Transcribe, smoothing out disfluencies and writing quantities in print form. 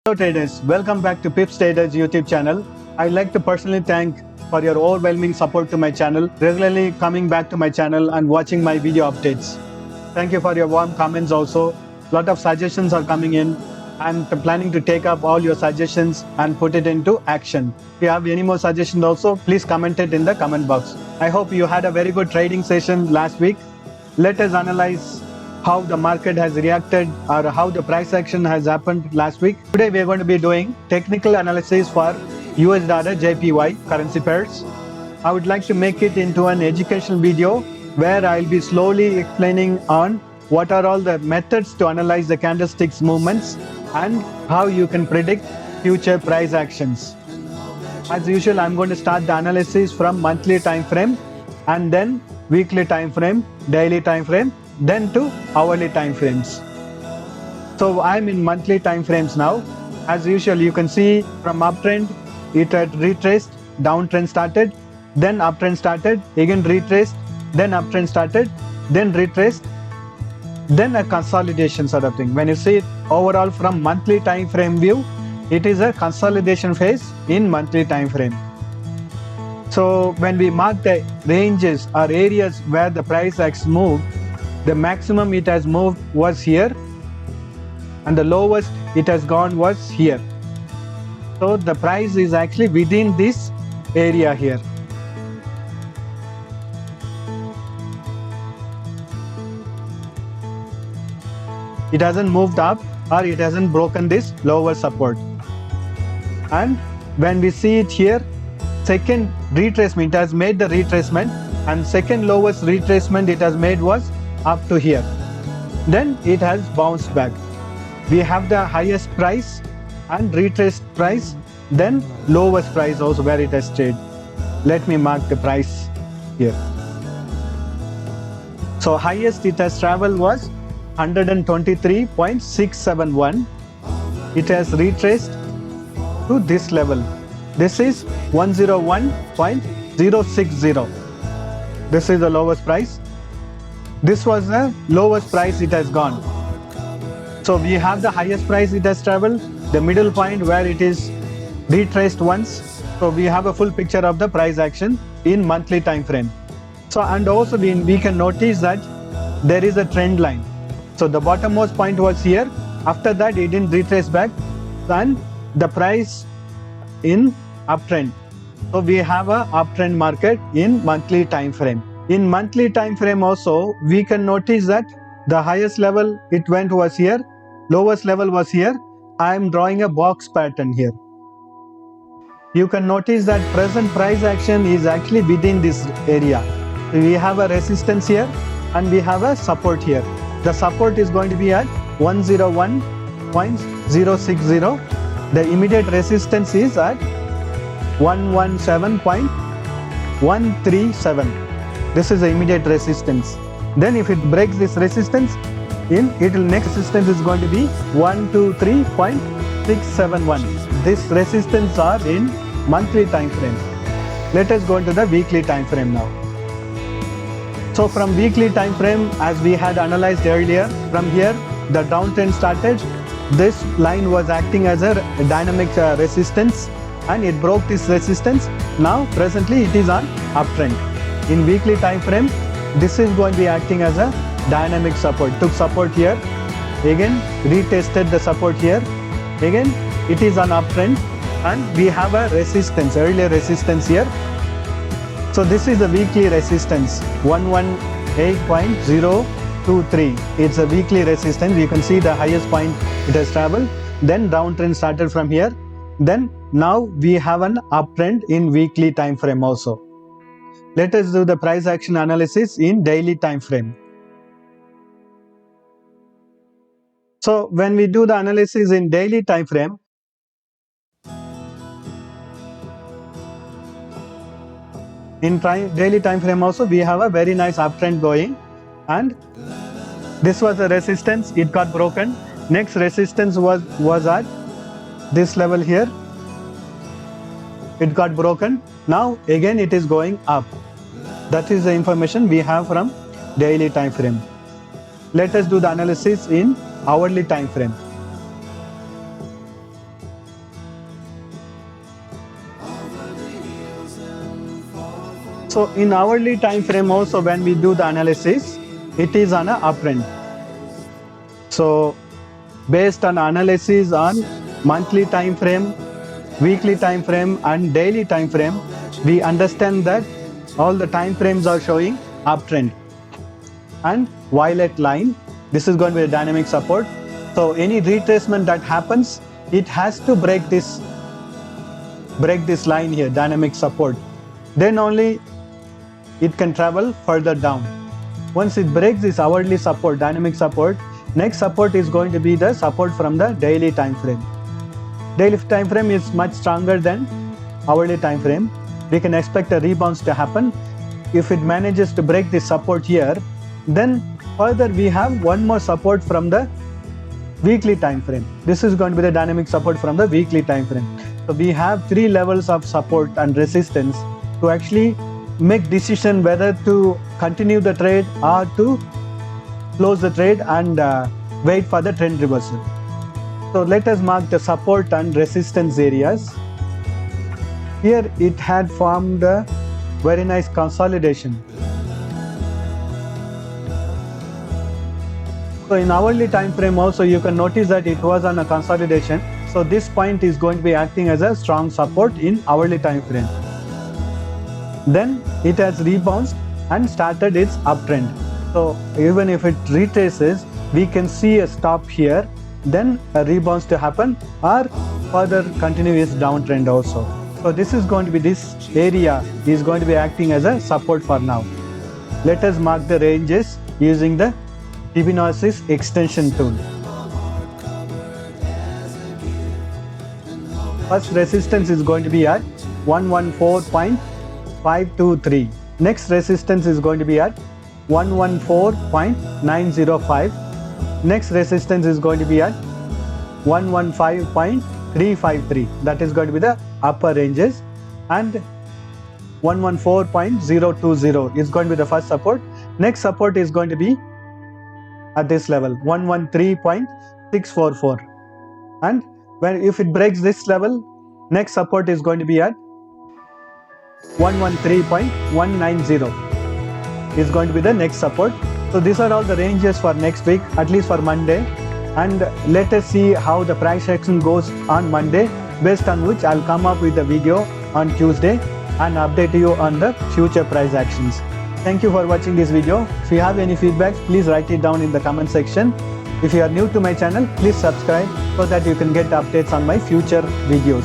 Hello traders, welcome back to Pips Traders YouTube channel. I'd like to personally thank for your overwhelming support to my channel, regularly coming back to my channel and watching my video updates. Thank you for your warm comments also. Lot of suggestions are coming in. I'm planning to take up all your suggestions and put it into action. If you have any more suggestions also, please comment it in the comment box. I hope you had a very good trading session last week. Let us analyze how the market has reacted or how the price action has happened last week. Today we are going to be doing technical analysis for USDjpy currency pairs. I would like to make it into an educational video where I'll be slowly explaining on what are all the methods to analyze the candlesticks movements and how you can predict future price actions. As usual, I'm going to start the analysis from monthly time frame and then weekly time frame, daily time frame, then to hourly time frames. So I'm in monthly time frames now. As usual, you can see from uptrend it had retraced, downtrend started, then uptrend started, again retraced, then uptrend started, then retraced, then a consolidation sort of thing. When you see it overall from monthly time frame view, it is a consolidation phase in monthly time frame. So when we mark the ranges or areas where the price has moved, the maximum it has moved was here and the lowest it has gone was here. So the price is actually within this area here. It hasn't moved up or it hasn't broken this lower support. And when we see it here, second retracement, it has made the retracement, and second lowest retracement it has made was up to here. Then it has bounced back. We have the highest price and retraced price, then lowest price also where it has stayed. Let me mark the price here. So highest it has traveled was 123.671. It has retraced to this level. This is 101.060. This is the lowest price. This was the lowest price it has gone. So we have the highest price it has traveled, the middle point where it is retraced once. So we have a full picture of the price action in monthly time frame. So and also we can notice that there is a trend line. So the bottommost point was here. After that it didn't retrace back, and the price in uptrend. So we have a uptrend market in monthly time frame. In monthly time frame also, we can notice that the highest level it went was here, lowest level was here. I am drawing a box pattern here. You can notice that present price action is actually within this area. We have a resistance here and we have a support here. The support is going to be at 101.060. The immediate resistance is at 117.137. This is the immediate resistance. Then if it breaks this resistance in, next resistance is going to be 123.671. This resistance are in monthly time frame. Let us go into the weekly time frame now. So from weekly time frame, as we had analyzed earlier, from here the downtrend started. This line was acting as a dynamic resistance and it broke this resistance. Now presently it is on uptrend. In weekly time frame, this is going to be acting as a dynamic support. Took support here, again retested the support here, again it is on uptrend, and we have a resistance, earlier resistance here. So this is the weekly resistance, 118.023. It's a weekly resistance. You can see the highest point it has traveled. Then downtrend started from here. Then now we have an uptrend in weekly time frame also. Let us do the price action analysis in daily time frame. So when we do the analysis in daily time frame, in daily time frame also we have a very nice uptrend going, and this was a resistance, it got broken. Next resistance was at this level here, it got broken. Now again it is going up. That is the information we have from daily time frame. Let us do the analysis in hourly time frame. So in hourly time frame also, when we do the analysis, it is on a uptrend. So based on analysis on monthly time frame, weekly time frame and daily time frame, we understand that all the time frames are showing uptrend. And violet line, this is going to be a dynamic support. So any retracement that happens, it has to break this line here, dynamic support. Then only it can travel further down. Once it breaks this hourly support, dynamic support, next support is going to be the support from the daily time frame. Daily time frame is much stronger than hourly time frame. We can expect a rebound to happen. If it manages to break this support here, then further we have one more support from the weekly time frame. This is going to be the dynamic support from the weekly time frame. So we have 3 levels of support and resistance to actually make decision whether to continue the trade or to close the trade and wait for the trend reversal. So let us mark the support and resistance areas. Here it had formed a very nice consolidation. So in hourly time frame also, you can notice that it was on a consolidation. So this point is going to be acting as a strong support in hourly time frame. Then it has rebounded and started its uptrend. So even if it retraces, we can see a stop here, then a rebound to happen or further continue its downtrend also. So this is going to be, this area is going to be acting as a support for now. Let us mark the ranges using the Fibonacci's extension tool. First resistance is going to be at 114.523. Next resistance is going to be at 114.905. Next resistance is going to be at 115.353. That is going to be the upper ranges, and 114.020 is going to be the first support. Next support is going to be at this level, 113.644, and if it breaks this level, next support is going to be at 113.190 is going to be the next support. So these are all the ranges for next week, at least for Monday, and let us see how the price action goes on Monday, based on which I'll come up with a video on Tuesday and update you on the future price actions. Thank you for watching this video. If you have any feedback, please write it down in the comment section. If you are new to my channel, please subscribe so that you can get updates on my future videos.